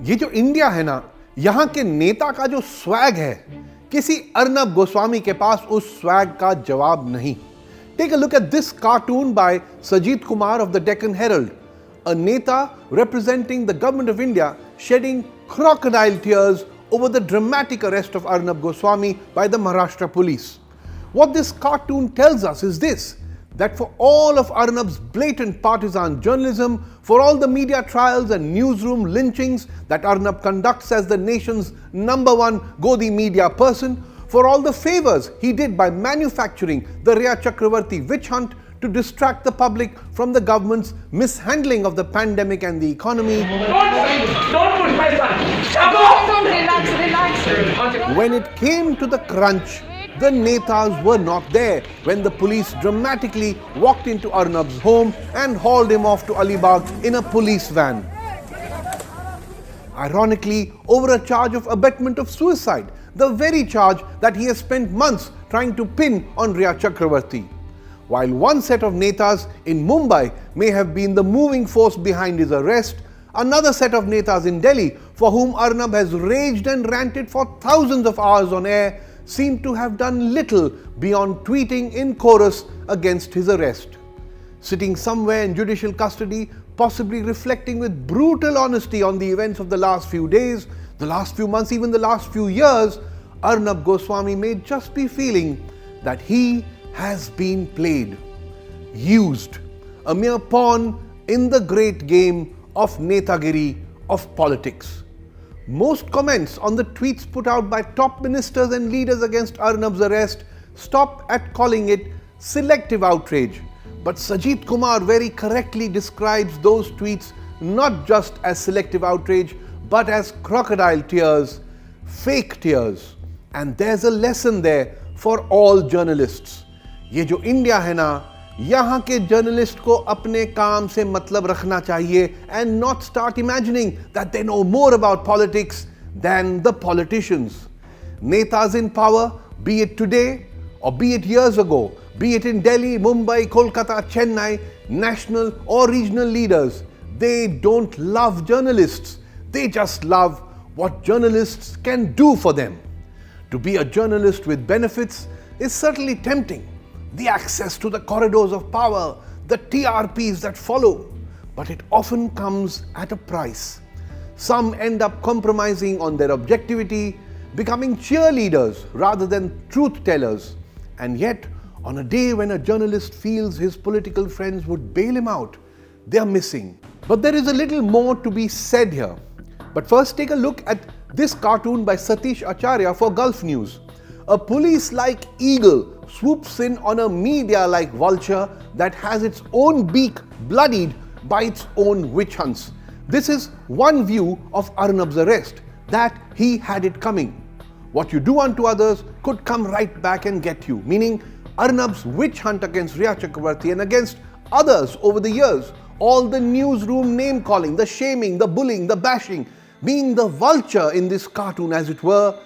ये जो इंडिया है ना, यहां के नेता का जो स्वैग है, किसी अर्नब गोस्वामी के पास उस स्वैग का जवाब नहीं. Take a look at this cartoon by Sajit Kumar of the Deccan Herald, a neta representing the government of India shedding crocodile tears over the dramatic arrest of Arnab Goswami by the Maharashtra police. What this cartoon tells us is this, that for all of Arnab's blatant partisan journalism, for all the media trials and newsroom lynchings that Arnab conducts as the nation's #1 Godi media person, for all the favors he did by manufacturing the Riya Chakravarti witch hunt to distract the public from the government's mishandling of the pandemic and the economy. Don't push my son. Don't relax. When it came to the crunch, the Netas were not there when the police dramatically walked into Arnab's home and hauled him off to Alibag in a police van. Ironically, over a charge of abetment of suicide, the very charge that he has spent months trying to pin on Riya Chakravarti. While one set of Netas in Mumbai may have been the moving force behind his arrest, another set of Netas in Delhi, for whom Arnab has raged and ranted for thousands of hours on air, seem to have done little beyond tweeting in chorus against his arrest. Sitting somewhere in judicial custody, possibly reflecting with brutal honesty on the events of the last few days, the last few months, even the last few years, Arnab Goswami may just be feeling that he has been played, used, a mere pawn in the great game of Netagiri of politics. Most comments on the tweets put out by top ministers and leaders against Arnab's arrest stop at calling it selective outrage. But Sajit Kumar very correctly describes those tweets not just as selective outrage, but as crocodile tears, fake tears. And there's a lesson there for all journalists. ये जो India है ना, यहाँ के journalist को अपने काम से मतलब रखना चाहिए and not start imagining that they know more about politics than the politicians. Netas in power, be it today or be it years ago, be it in Delhi, Mumbai, Kolkata, Chennai, national or regional leaders, they don't love journalists. They just love what journalists can do for them. To be a journalist with benefits is certainly tempting. The access to the corridors of power, the TRPs that follow, but it often comes at a price. Some end up compromising on their objectivity, becoming cheerleaders rather than truth tellers. And yet, on a day when a journalist feels his political friends would bail him out, they are missing. But there is a little more to be said here. But first, take a look at this cartoon by Satish Acharya for Gulf News. A police-like eagle swoops in on a media-like vulture that has its own beak bloodied by its own witch hunts. This is one view of Arnab's arrest, that he had it coming. What you do unto others could come right back and get you, meaning Arnab's witch hunt against Riya Chakravarti and against others over the years, all the newsroom name-calling, the shaming, the bullying, the bashing, being the vulture in this cartoon as it were,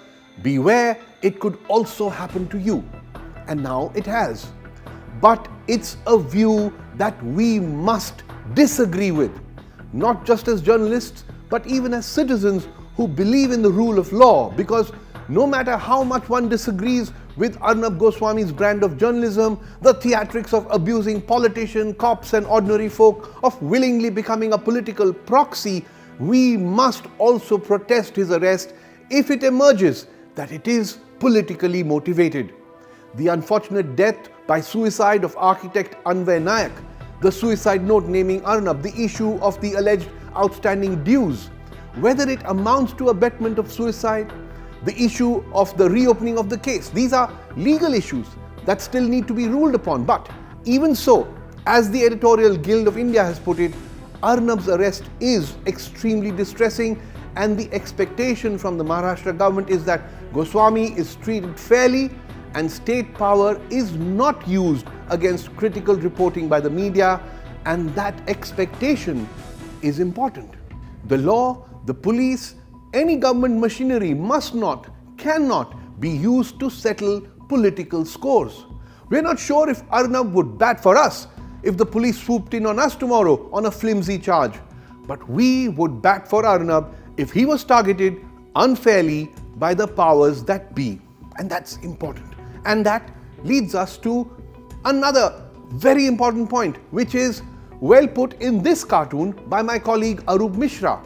beware, it could also happen to you. And now it has. But it's a view that we must disagree with, not just as journalists, but even as citizens who believe in the rule of law, because no matter how much one disagrees with Arnab Goswami's brand of journalism, the theatrics of abusing politicians, cops and ordinary folk, of willingly becoming a political proxy, we must also protest his arrest if it emerges that it is politically motivated. The unfortunate death by suicide of architect Anvay Nayak, the suicide note naming Arnab, the issue of the alleged outstanding dues, whether it amounts to abetment of suicide, the issue of the reopening of the case. These are legal issues that still need to be ruled upon. But even so, as the Editorial Guild of India has put it, Arnab's arrest is extremely distressing, and the expectation from the Maharashtra government is that Goswami is treated fairly and state power is not used against critical reporting by the media, and that expectation is important. The law, the police, any government machinery must not, cannot be used to settle political scores. We're not sure if Arnab would bat for us if the police swooped in on us tomorrow on a flimsy charge. But we would bat for Arnab if he was targeted unfairly by the powers that be. And that's important. And that leads us to another very important point, which is well put in this cartoon by my colleague Arnab Mishra.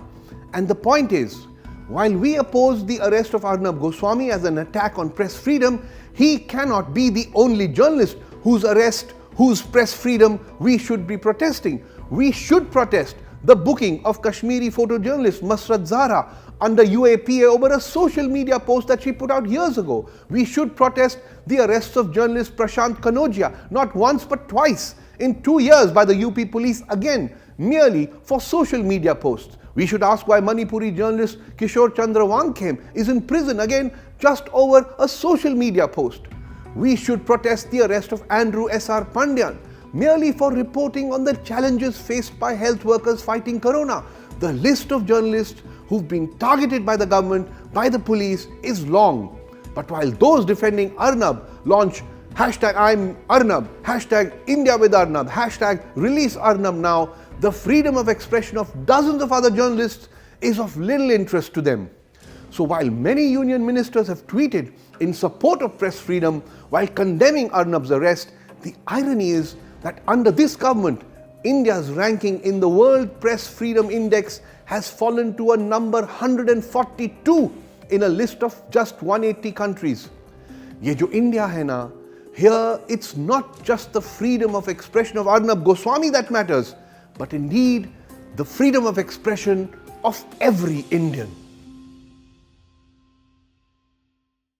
And the point is, while we oppose the arrest of Arnab Goswami as an attack on press freedom, he cannot be the only journalist whose arrest, whose press freedom we should be protesting. We should protest the booking of Kashmiri photojournalist Masrat Zahra under UAPA over a social media post that she put out years ago. We should protest the arrests of journalist Prashant Kanodia, not once but twice in 2 years by the UP police, again merely for social media posts. We should ask why Manipuri journalist Kishore Chandra Wangkhem is in prison again just over a social media post. We should protest the arrest of Andrew S.R. Pandyan merely for reporting on the challenges faced by health workers fighting corona. The list of journalists who've been targeted by the government, by the police is long. But while those defending Arnab launch hashtag I'm Arnab, hashtag India with Arnab, hashtag release Arnab now, the freedom of expression of dozens of other journalists is of little interest to them. So while many union ministers have tweeted in support of press freedom while condemning Arnab's arrest, the irony is that under this government, India's ranking in the World Press Freedom Index has fallen to a number 142 in a list of just 180 countries. Ye jo India hai na, here it's not just the freedom of expression of Arnab Goswami that matters, but indeed the freedom of expression of every Indian.